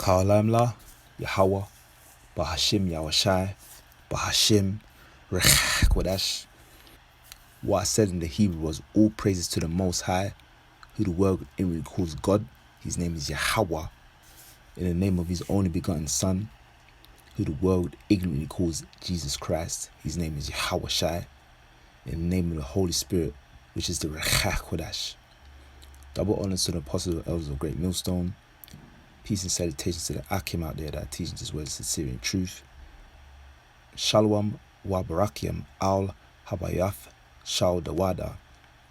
Ka'alamla, Yahawah, Bahashim Yahawashi, Bahashim Kodash. What I said in the Hebrew was all praises to the Most High, who the world inwardly calls God. His name is Yahawah, in the name of his only begotten Son, who the world ignorantly calls Jesus Christ. His name is Yahawashi, in the name of the Holy Spirit, which is the Kodash. Double honors to the apostles and elders of Great Millstone. Peace and salutations to the Akim out there that are teaching this word sincere in truth. Shalom wa barakiam al habayath shal dawada,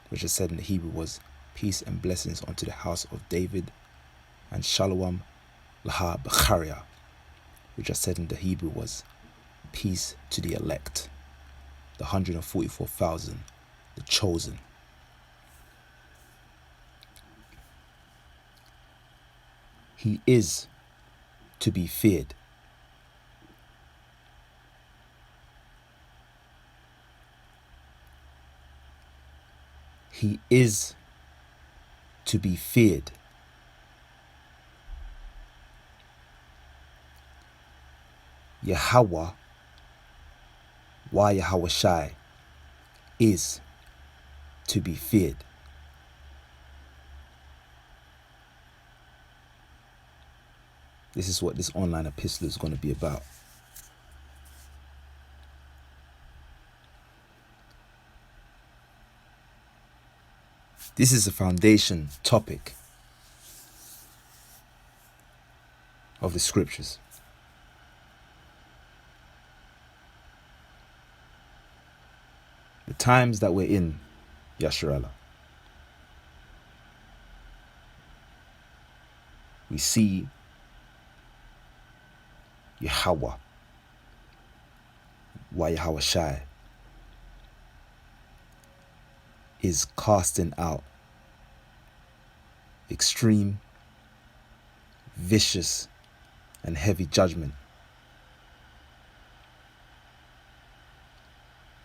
which I said in the Hebrew was peace and blessings unto the house of David. And shalom laha b'charia, which I said in the Hebrew was peace to the elect, the 144,000, the chosen. He is to be feared. He is to be feared. Yahawah, Yahawashi, is to be feared. This is what this online epistle is going to be about. This is a foundation topic of the scriptures. The times that we're in, Yasharallah, we see Yahawah, Yahawashi, is casting out extreme, vicious, and heavy judgment.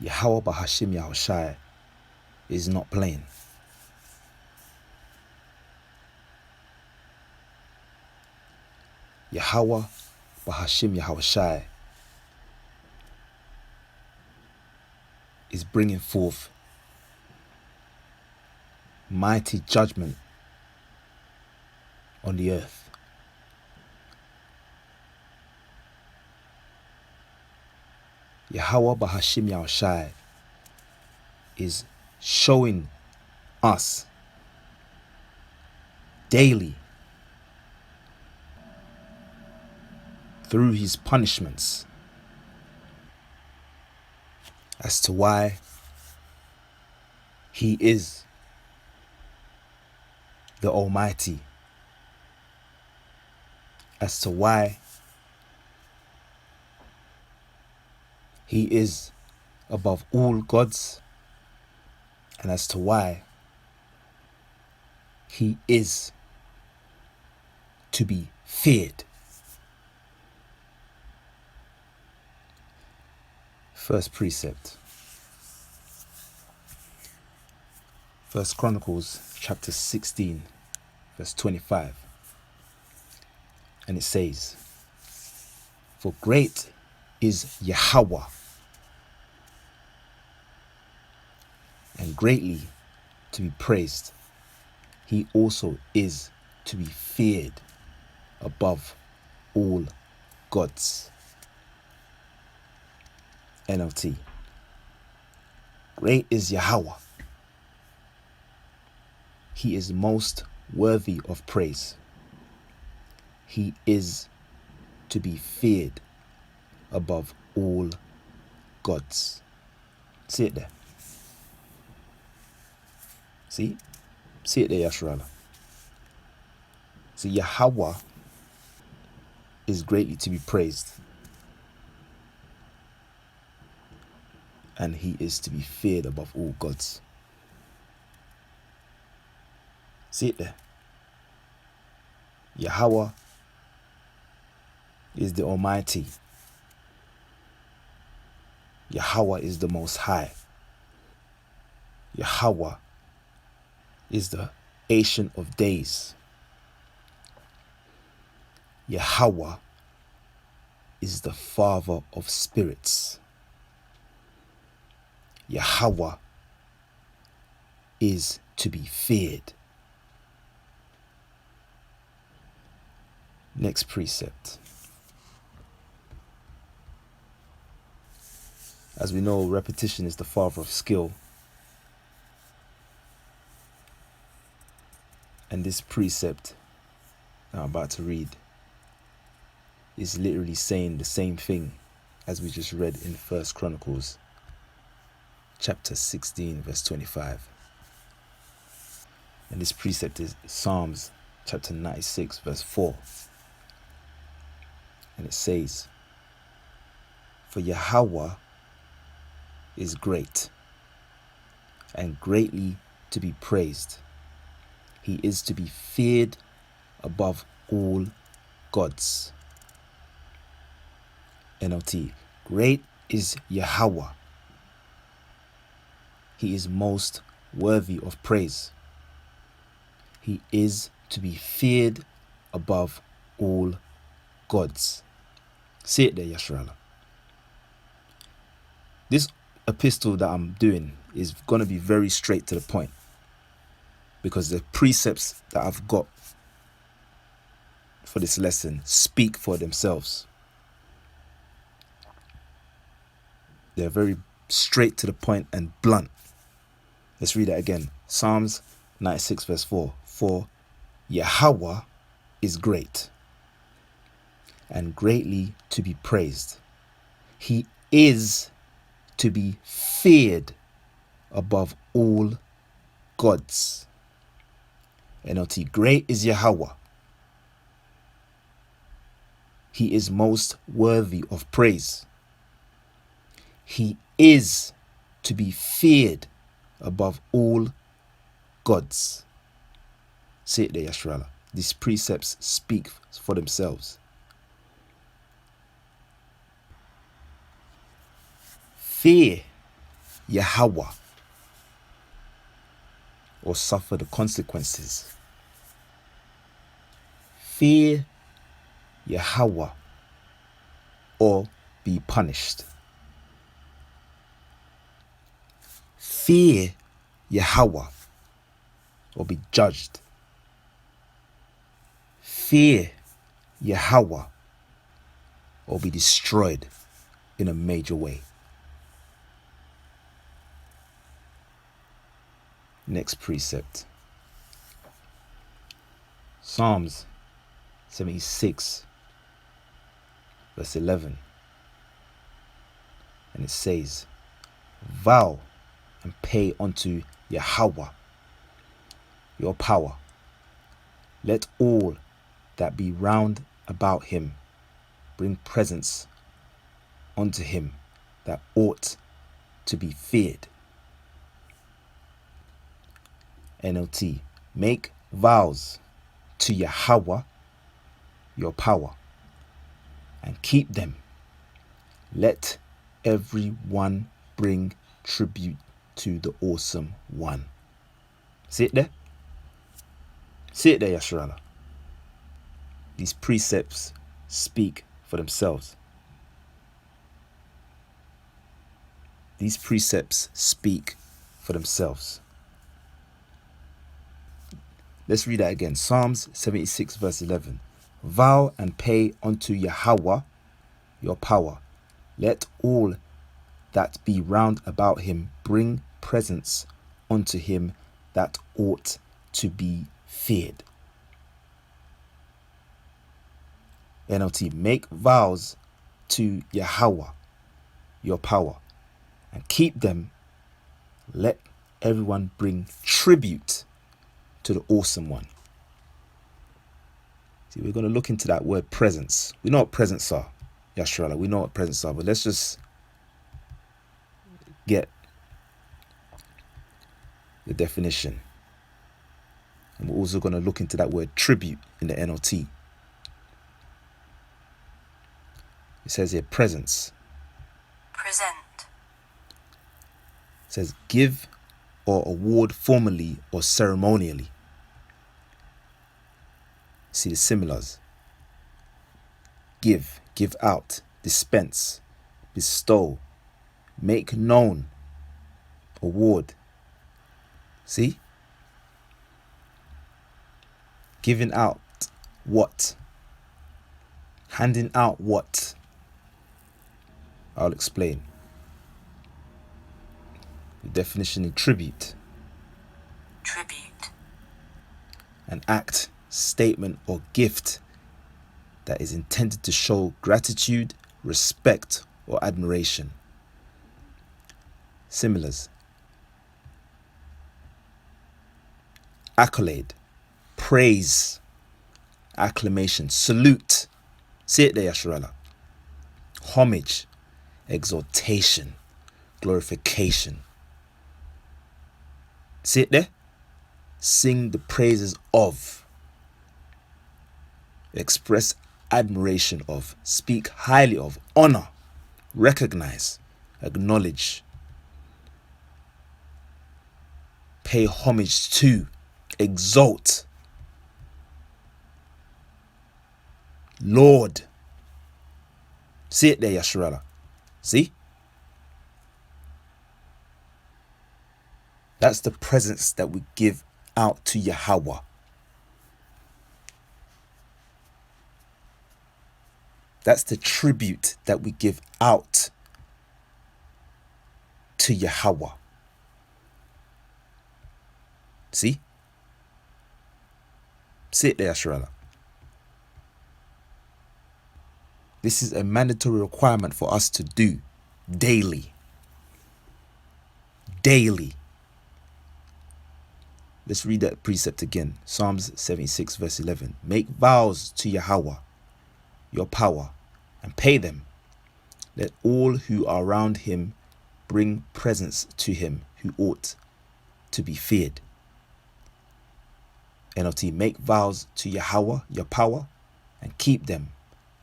Yahawah Bahashim Yahawashi is not playing. Yahawah Bahashim Yahawashi is bringing forth mighty judgment on the earth. Yahawah Bahashim Yahawashi is showing us daily through his punishments as to why he is the Almighty, as to why he is above all gods, and as to why he is to be feared. First precept, 1 Chronicles chapter 16, verse 25. And it says, "For great is Yahawah, and greatly to be praised. He also is to be feared above all gods." NLT. Great is Yahawah. He is most worthy of praise. He is to be feared above all gods. See it there. See it there, Yasharallah. See, Yahawah is greatly to be praised, and he is to be feared above all gods. See it there. Yahawah is the Almighty. Yahawah is the Most High. Yahawah is the Ancient of Days. Yahawah is the Father of spirits. Yahawah is to be feared. Next precept. As we know, repetition is the father of skill. And this precept that I'm about to read is literally saying the same thing as we just read in 1 Chronicles chapter 16 verse 25. And this precept is Psalms chapter 96 verse 4. And it says, "For Yahawah is great and greatly to be praised. He is to be feared above all gods." NLT. Great is Yahawah. He is most worthy of praise. He is to be feared above all gods. See it there, Yasharala. This epistle that I'm doing is going to be very straight to the point, because the precepts that I've got for this lesson speak for themselves. They're very straight to the point and blunt. Let's read that again. Psalms 96 verse 4. "For Yahawah is great and greatly to be praised. He is to be feared above all gods." NLT. Great is Yahawah. He is most worthy of praise. He is to be feared above all gods. Say it there, Yasharala. These precepts speak for themselves. Fear Yahawah or suffer the consequences. Fear Yahawah or be punished. Fear Yahawah or be judged. Fear Yahawah or be destroyed in a major way. Next precept. Psalms 76 verse 11. And it says, "Vow and pay unto Yahawah your power. Let all that be round about him bring presents unto him that ought to be feared." NLT. Make vows to Yahawah your power and keep them. Let everyone bring tribute to the awesome one. See it there? See it there, Yasharala. These precepts speak for themselves. These precepts speak for themselves. Let's read that again. Psalms 76 verse 11. "Vow and pay unto Yahawah your power. Let all that be round about him bring presents unto him that ought to be feared." NLT. Make vows to Yahawah your power and keep them. Let everyone bring tribute to the awesome one. See, we're going to look into that word presents. We know what presents are, Yasharala. We know what presents are, but let's just get the definition. And we're also going to look into that word tribute in the NLT. It says here presents. Present. It says give or award formally or ceremonially. See the similars. give out, dispense, bestow, make known, award. See? Giving out what? Handing out what? I'll explain. The definition in tribute. Tribute. An act, statement, or gift that is intended to show gratitude, respect, or admiration. Similars. Accolade, praise, acclamation, salute. See it there, Yasharala. Homage, exaltation, glorification. See it there? Sing the praises of. Express admiration of. Speak highly of. Honor, recognize, acknowledge. Pay homage to. Exalt. Lord. See it there, Yasharala. See? That's the presence that we give out to Yahawah. That's the tribute that we give out to Yahawah. See? See it there, Yasharala. This is a mandatory requirement for us to do daily. Daily. Let's read that precept again. Psalms 76 verse 11. Make vows to Yahawah, your power, and pay them. Let all who are around him bring presents to him who ought to be feared. NLT. Make vows to Yahawah, your power, and keep them.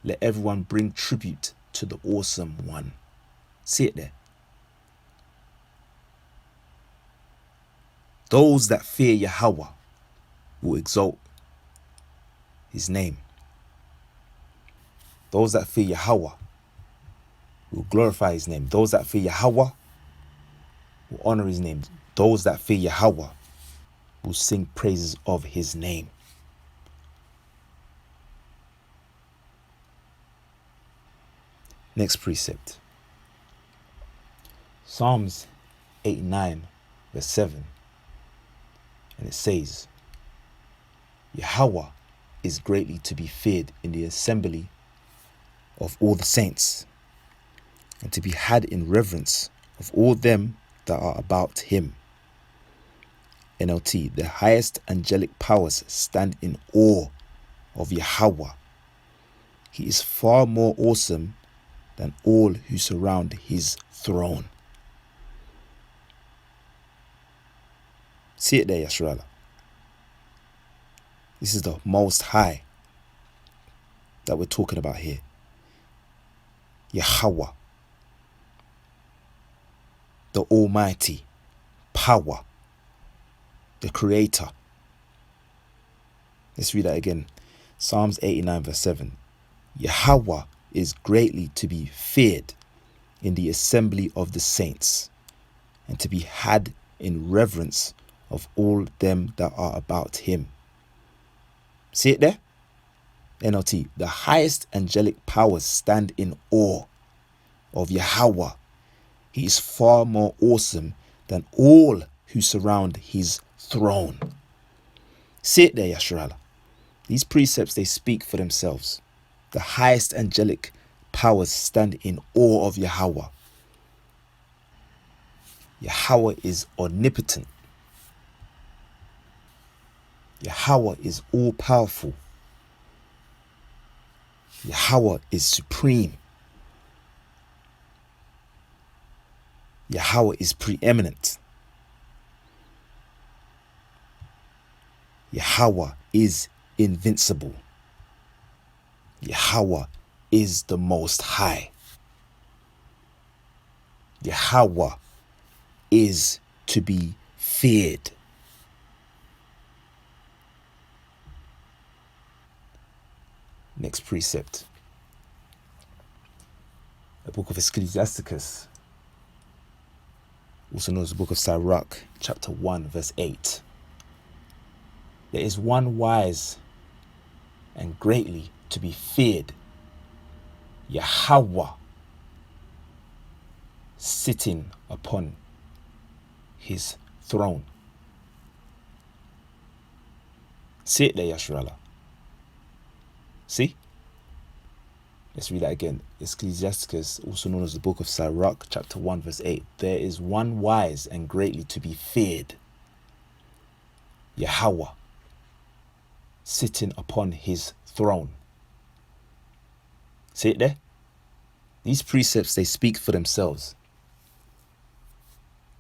Let everyone bring tribute to the awesome one. See it there. Those that fear Yahawah will exalt his name. Those that fear Yahawah will glorify his name. Those that fear Yahawah will honor his name. Those that fear Yahawah will sing praises of his name. Next precept. Psalms 89 verse 7. And it says, Yahawah is greatly to be feared in the assembly of all the saints, and to be had in reverence of all them that are about him. NLT. The highest angelic powers stand in awe of Yahawah. He is far more awesome than all who surround his throne. See it there, Yasharala. This is the Most High that we're talking about here. Yahawah, the Almighty, power, the Creator. Let's read that again. Psalms 89 verse 7. Yahawah is greatly to be feared in the assembly of the saints, and to be had in reverence of all them that are about him. See it there? NLT. The highest angelic powers stand in awe of Yahawah. He is far more awesome than all who surround his throne. See it there, Yasharala. These precepts, they speak for themselves. The highest angelic powers stand in awe of Yahawah. Yahawah is omnipotent. Yahawah is all-powerful. Yahawah is supreme. Yahawah is preeminent. Yahawah is invincible. Yahawah is the Most High. Yahawah is to be feared. Next precept. the book of Ecclesiasticus, also known as the book of Sirach, chapter 1, verse 8. There is one wise and greatly to be feared, Yahawah, sitting upon his throne. See it there, Yasharallah. See? Let's read that again. Ecclesiasticus, also known as the book of Sirach, chapter 1, verse 8. There is one wise and greatly to be feared, Yahawah, sitting upon his throne. See it there? These precepts, they speak for themselves.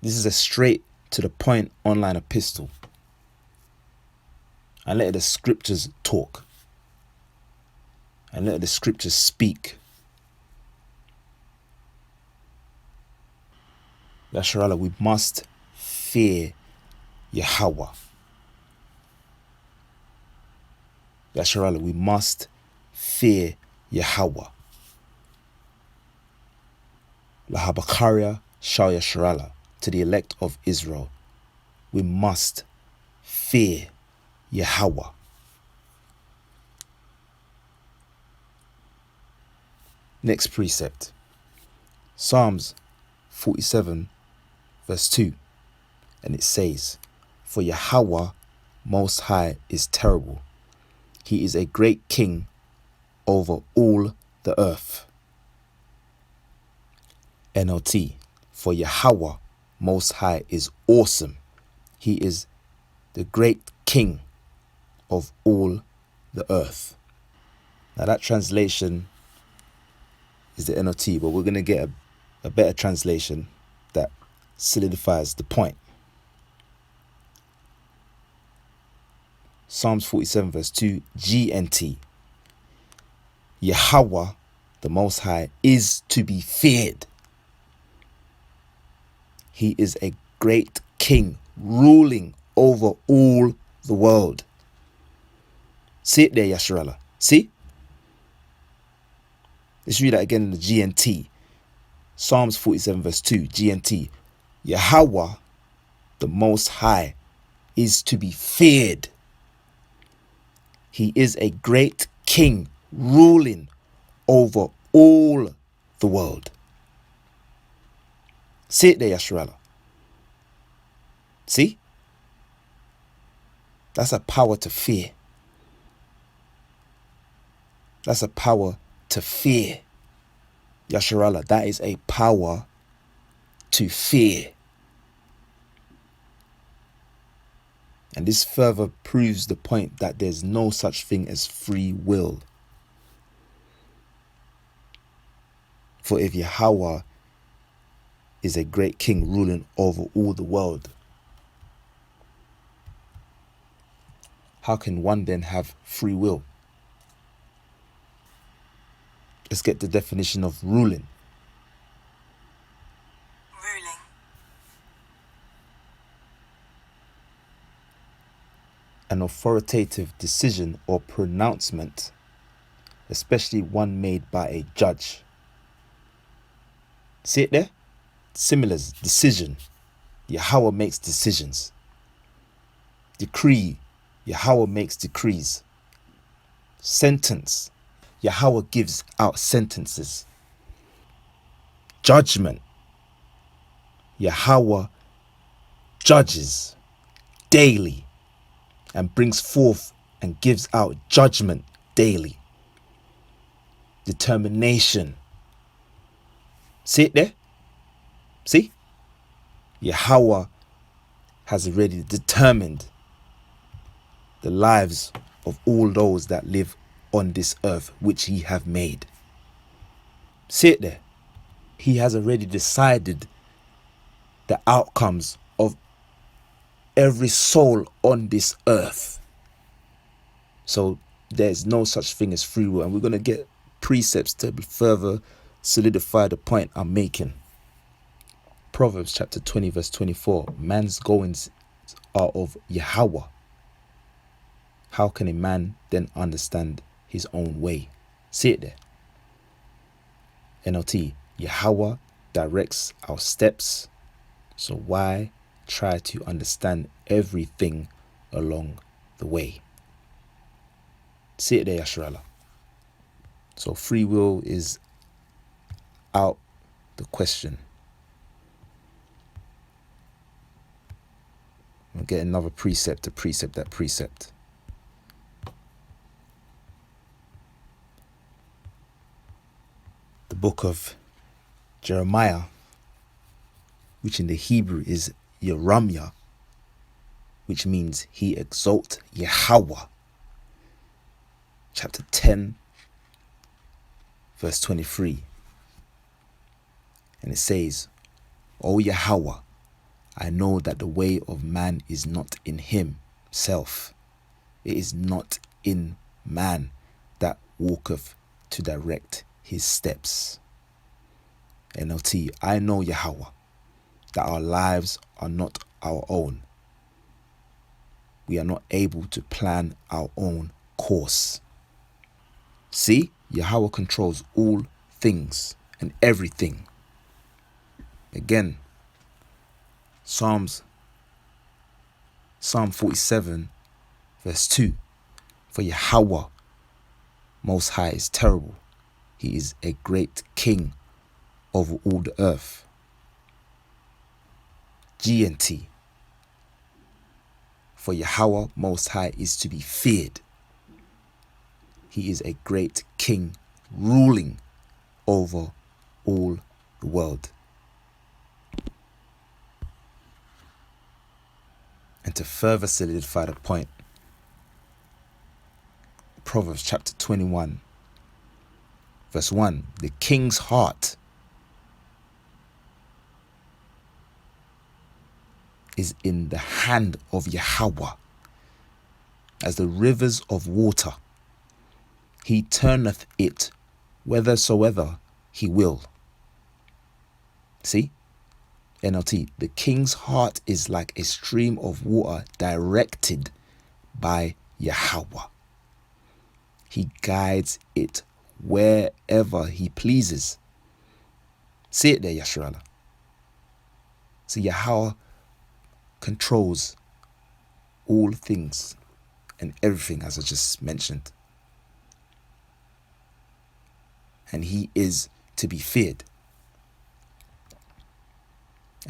This is a straight to the point online epistle. And let the scriptures talk. And let the scriptures speak. Yasharallah, we must fear Yahawah. Yasharallah, we must fear Yahawah. Lahabakaria Shal Yasharallah, to the elect of Israel, we must fear Yahawah. Next precept, Psalms 47 verse 2, and it says, for Yahawah most high is terrible. He is a great king over all the earth. NLT, for Yahawah most high is awesome. He is the great king of all the earth. Now that translation is the NLT, but we're going to get a better translation that solidifies the point. Psalms 47 verse 2, GNT. Yahawah, the Most High, is to be feared. He is a great king ruling over all the world. See it there, Yasharallah. See? Let's read that again in the GNT. Psalms 47 verse 2, GNT. Yahawah, the Most High, is to be feared. He is a great king ruling over all the world. See it there, Yasharallah. See? That's a power to fear. That's a power to fear. Yasharallah, that is a power to fear. And this further proves the point that there's no such thing as free will. For if Yahawah is a great king ruling over all the world, how can one then have free will? Let's get the definition of ruling. Ruling. An authoritative decision or pronouncement, especially one made by a judge. See it there? Similars, decision. Yahawah makes decisions. Decree. Yahawah makes decrees. Sentence. Yahawah gives out sentences. Judgment. Yahawah judges daily and brings forth and gives out judgment daily. Determination. See it there? See? Yahawah has already determined the lives of all those that live on this earth which he have made. See it there? He has already decided the outcomes of every soul on this earth. So there's no such thing as free will, and we're going to get precepts to further solidify the point I'm making. Proverbs chapter 20 verse 24. Man's goings are of Yahawah. How can a man then understand his own way? See it there. NLT. Yahawah directs our steps, so why try to understand everything along the way? See it there, Yasharallah. So free will is out the question. We'll get another precept to precept that precept. The book of Jeremiah, which in the Hebrew is Yeramiah, which means he exalt Yahawah. Chapter 10, verse 23. And it says, O Yahawah, I know that the way of man is not in himself. It is not in man that walketh to direct his steps. NLT, I know, Yahawah, that our lives are not our own. We are not able to plan our own course. See, Yahawah controls all things and everything. Again, Psalm 47, verse 2. For Yahawah Most High is terrible. He is a great king over all the earth. GNT. For Yahawah Most High is to be feared. He is a great king ruling over all the world. And to further solidify the point, Proverbs chapter 21, verse 1, the king's heart is in the hand of Yahawah, as the rivers of water. He turneth it whithersoever he will. See? NLT, the king's heart is like a stream of water directed by Yahawah. He guides it wherever he pleases. See it there, Yasharallah. So Yahawah controls all things and everything, as I just mentioned. And he is to be feared.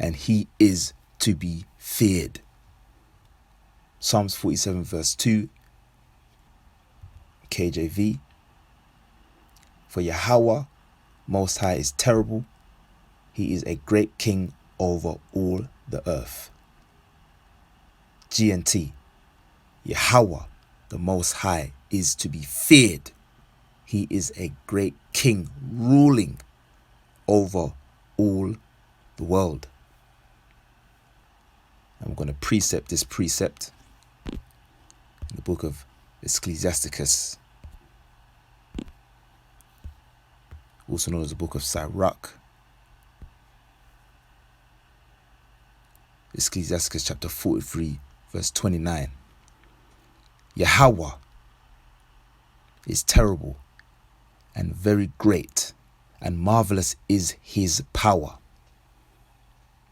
And he is to be feared. Psalms 47 verse 2, KJV. For Yahawah Most High is terrible. He is a great king over all the earth. GNT. Yahawah the Most High is to be feared. He is a great king ruling over all the world. I'm going to precept this precept in the book of Ecclesiasticus, also known as the book of Sirach. Ecclesiasticus chapter 43, verse 29. Yahawah is terrible and very great, and marvelous is his power.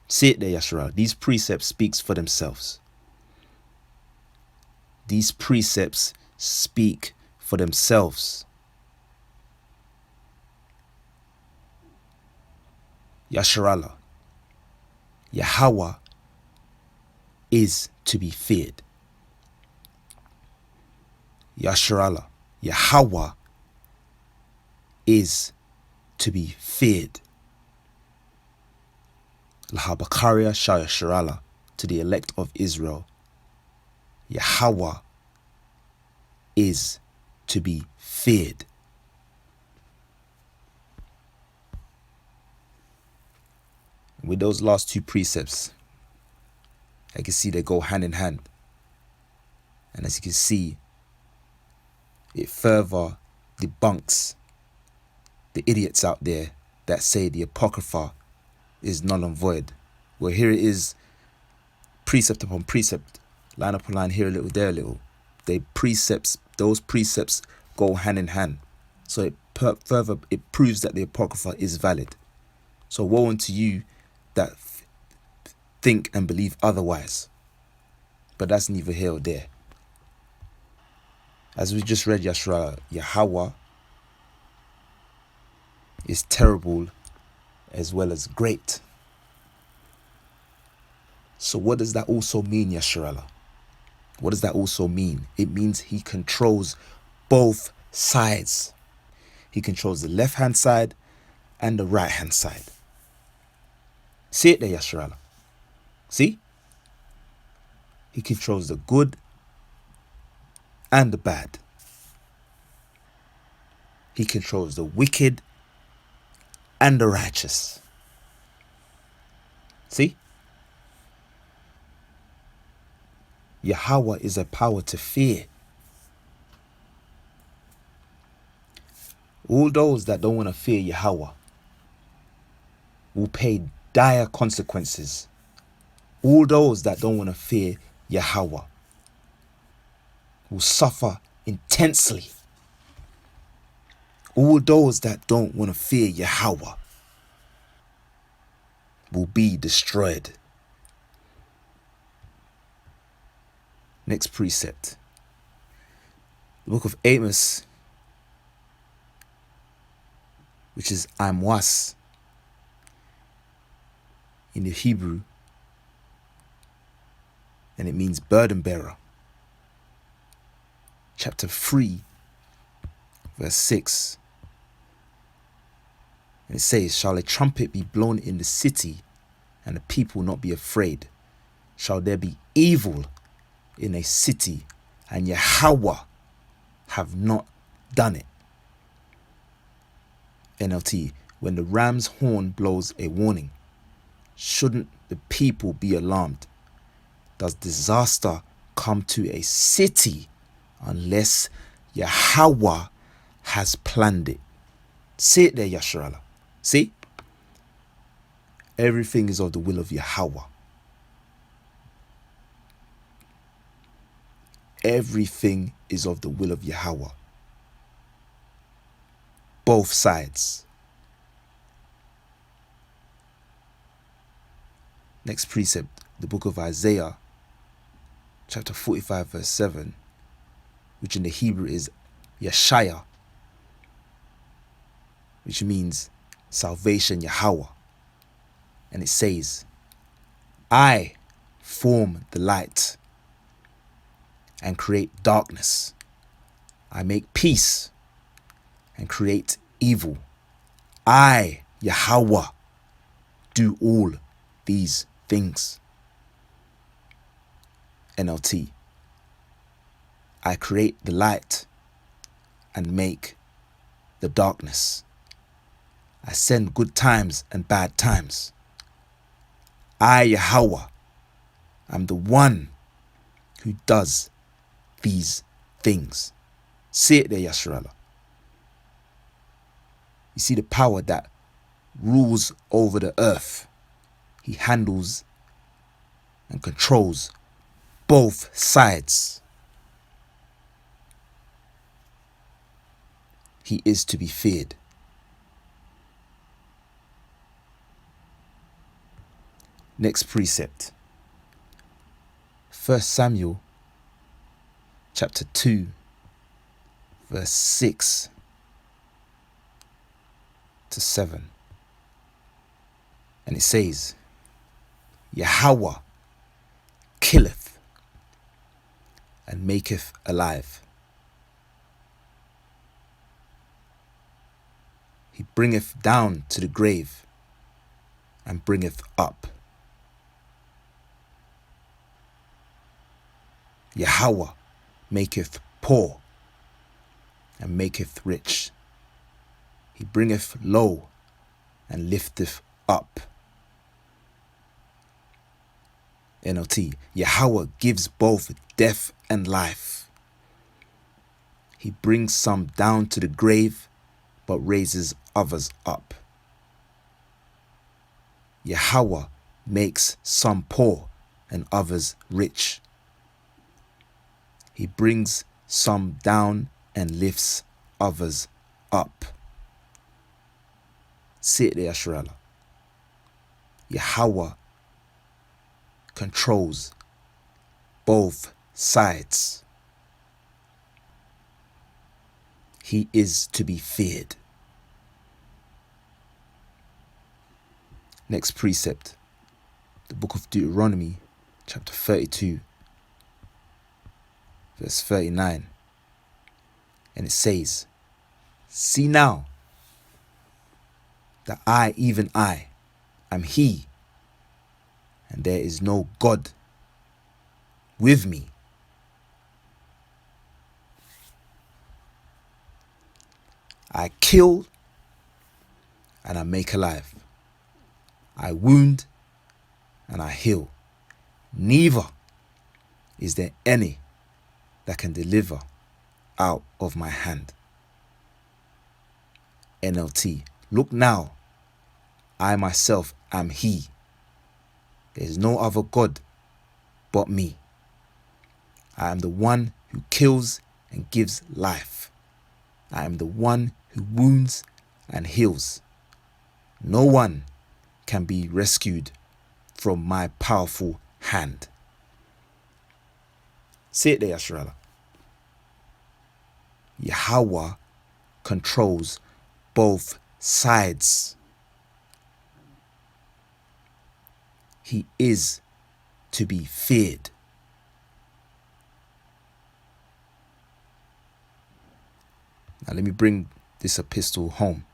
See it there, Yashara. These precepts speaks for themselves. These precepts speak for themselves. Yasharallah. Yahawah is to be feared. Yasharallah. Yahawah is to be feared. Lahabakaria Shayasharallah, to the elect of Israel. Yahawah is to be feared. With those last two precepts, I can see they go hand in hand. And as you can see, it further debunks the idiots out there that say the Apocrypha is null and void. Well, here it is, precept upon precept, line upon line, here a little, there a little. Those precepts go hand in hand. So it proves that the Apocrypha is valid. So woe unto you that think and believe otherwise. But that's neither here or there. As we just read, Yahawah is terrible as well as great. So what does that also mean, Yasharallah? What does that also mean? It means he controls both sides. He controls the left-hand side and the right-hand side. See it there, Yasharallah? See? He controls the good and the bad. He controls the wicked and the righteous. See? Yahawah is a power to fear. All those that don't want to fear Yahawah will pay dire consequences. All those that don't want to fear Yahawah will suffer intensely. All those that don't want to fear Yahawah will be destroyed. Next precept. The book of Amos, which is Amwas in the Hebrew, and it means burden bearer. Chapter 3, verse 6. And it says, shall a trumpet be blown in the city, and the people not be afraid? Shall there be evil in a city, and Yahawah have not done it? NLT, when the ram's horn blows a warning, shouldn't the people be alarmed? Does disaster come to a city unless Yahawah has planned it? See it there, Yasharallah. See? Everything is of the will of Yahawah. Everything is of the will of Yahawah. Both sides. Next precept, the book of Isaiah, chapter 45, verse 7, which in the Hebrew is Yeshaya, which means salvation, Yahawah. And it says, I form the light and create darkness. I make peace and create evil. I, Yahawah, do all these things. NLT. I create the light and make the darkness. I send good times and bad times. I, Yahawah, am the one who does these things. See it there, Yasharallah. You see the power that rules over the earth. He handles and controls both sides. He is to be feared. Next precept. 1 Samuel chapter 2 verse 6 to 7. And it says, Yahawah killeth and maketh alive. He bringeth down to the grave and bringeth up. Yahawah maketh poor and maketh rich. He bringeth low and lifteth up. NLT. Yahawah gives both death and life. He brings some down to the grave, but raises others up. Yahawah makes some poor and others rich. He brings some down and lifts others up. See it there, Yasharallah. Yahawah controls both sides. He is to be feared. Next precept, the book of Deuteronomy, chapter 32, verse 39. And it says, see now that I, even I, am He, and there is no God with me. I kill and I make alive. I wound and I heal. Neither is there any that can deliver out of my hand. NLT. Look now, I myself am He. There is no other God but me. I am the one who kills and gives life. I am the one who wounds and heals. No one can be rescued from my powerful hand. Say it there, Yasharala. Yahawah controls both sides. He is to be feared. Now let me bring this epistle home.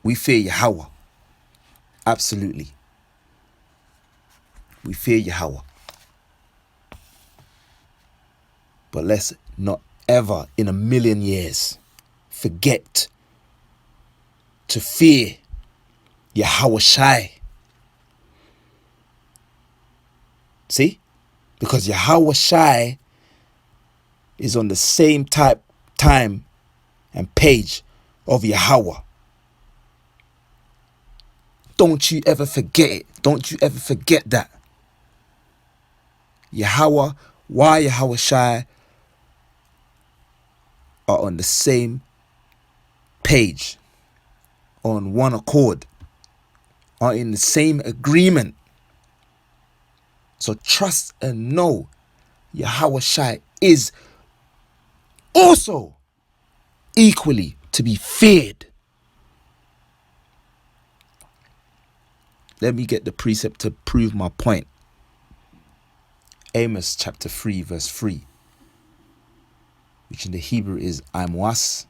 We fear Yahawah. Absolutely. We fear Yahawah. But let's not ever in a million years forget to fear Yahawashi. See? Because Yahawashi is on the same time and page of Yahawah. Don't you ever forget it. Don't you ever forget that. Yahawah, why Yahawashi are on the same page, on one accord, are in the same agreement. So trust and know Yahawashi is also equally to be feared. Let me get the precept to prove my point. Amos chapter 3 verse 3, which in the Hebrew is Amwas,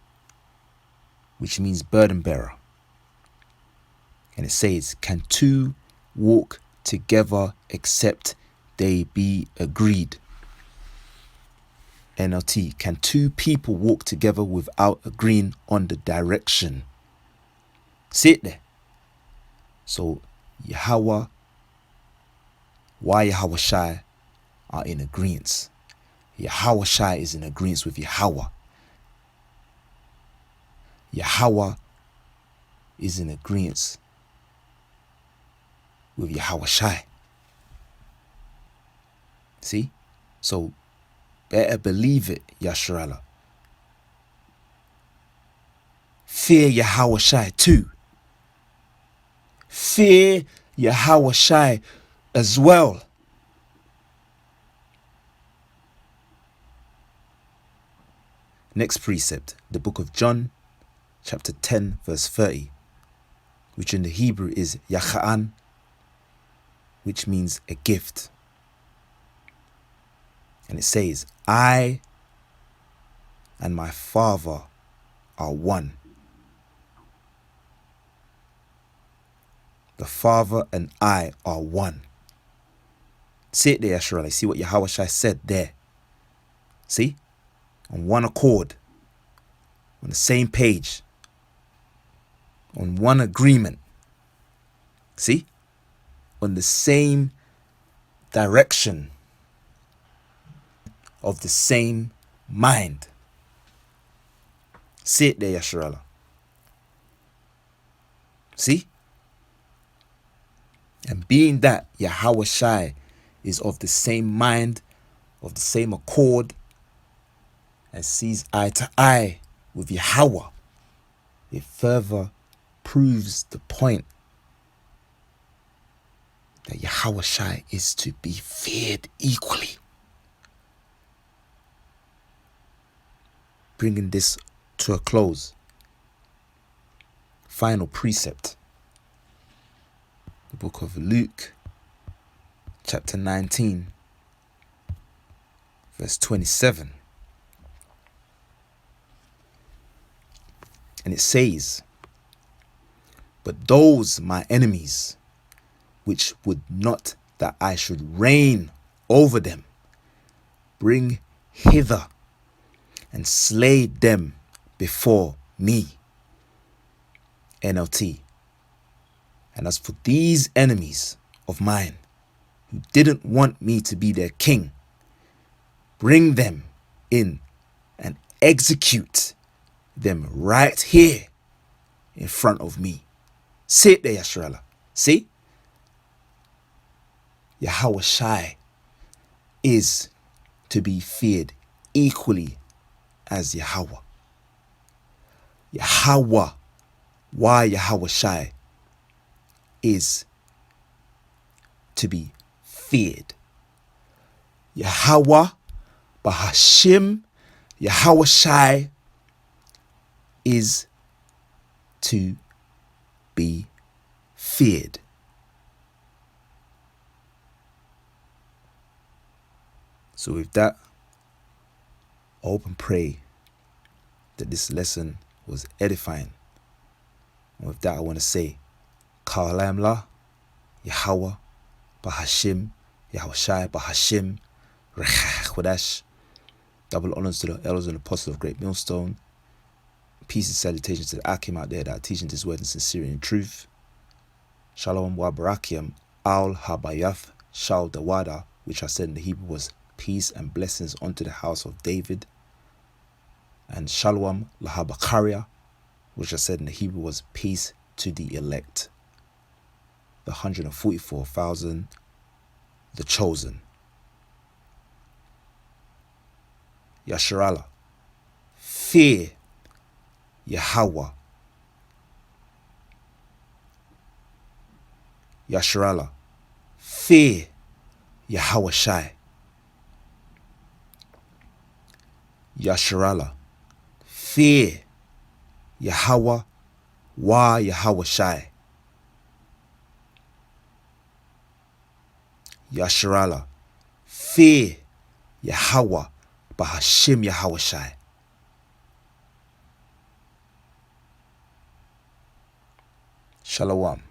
which means burden bearer. And it says, can two walk together except they be agreed? NLT, can two people walk together without agreeing on the direction? See it there. So Yahawah, why Yahawashi are in agreement. Yahawashi is in agreement with Yahawah. Yahawah is in agreement with Yahawashi. See? So better believe it, Yasharala. Fear Yahawashi too. Fear Yahawashi as well. Next precept, the book of John, chapter 10, verse 30, which in the Hebrew is Yacha'an, which means a gift. And it says, I and my Father are one. The Father and I are one. See it there, Yasharala. See what Yahawashi said there. See? On one accord. On the same page. On one agreement. See? On the same direction. Of the same mind. See it there, Yasharala. See? And being that Yahawashi is of the same mind, of the same accord, and sees eye to eye with Yahawah, it further proves the point that Yahawashi is to be feared equally. Bringing this to a close. Final precept. The book of Luke, chapter 19, verse 27. And it says, "But those my enemies, which would not that I should reign over them, bring hither and slay them before me." NLT. "And as for these enemies of mine who didn't want me to be their king, bring them in and execute them right here in front of me." See it there, Yasharallah. See? Yahawashi is to be feared equally as Yahawah. Yahawah, why Yahawashi is to be feared. Yahawah, Bahashim, Yahawashi is to be feared. So with that, I hope and pray that this lesson was edifying. And with that, I want to say, Ka'alam La, Yahawah, Bahashim, Yahawashi, Bahashim, Yahawashi. Double honors to the elders and apostles of Great Millstone. Peace and salutations to the Akim out there that are teaching this word in sincerity and truth. Shalom wa barakiam al habayath shal dawada, which I said in the Hebrew was peace and blessings unto the house of David. And shalom lahabakaria, which I said in the Hebrew was peace to the elect. The 144,000, the chosen. Yasharallah, fear Yahawah. Yasharallah, fear Yahawashi. Yasharallah, fear Yahawah wa Yahawashi. Yasharallah, fear Yahawah Bahashim Yahawashi. Shalom.